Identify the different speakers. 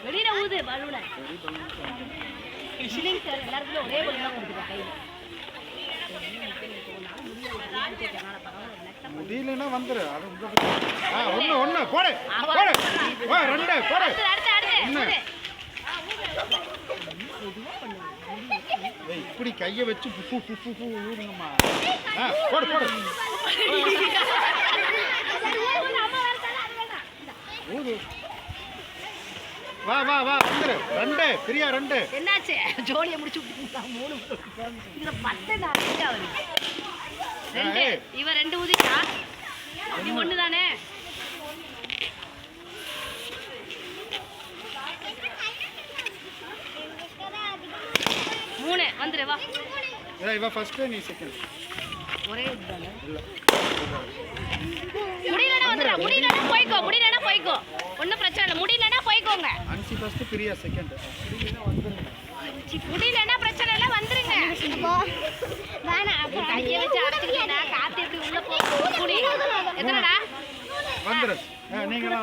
Speaker 1: வெளியில ஊது பலூன எல்லாருக்கும் ஒரே பலூனா கொடுத்துருக்கேன் கையில
Speaker 2: முடியலன்னா வந்துரு அது ஒண்ணு ஒண்ணு போடு போடு வா ரெண்டு போடு ஒண்ணு ஏய் இப்படி கையை வச்சு புப்பு புப்பு புப்பு ஊதுங்கம்மா போடு போடு ஊது வா வா வா வந்துரு ரெண்டு பிரியா ரெண்டு
Speaker 1: என்னாச்சு ஜோலியை முடிச்சு விட்டுட்டா மூணு இதுல பட்டை நான் ரெண்டு இவ ரெண்டு ஊதிட்டா நீ ஒண்ணு தானே மூணு வந்துரு வா
Speaker 2: இவ ஃபர்ஸ்ட் நீ செகண்ட்
Speaker 1: ஒரே இதுதானே இல்ல முடியலனா வந்துரு முடியலனா போய்க்கோ ஒண்ணும் பிரச்சனை இல்ல முடியலனா போய்க்கோங்க
Speaker 2: அன்சி ஃபர்ஸ்ட் பிரியா செகண்ட்
Speaker 1: முடியலனா பிரச்சனை இல்ல வந்துருங்க வேணா அப்ப கையை வச்சு அடிச்சிட்டா காத்து எப்படி உள்ள போகுது எத்தனைடா
Speaker 2: வந்துரு நீங்களா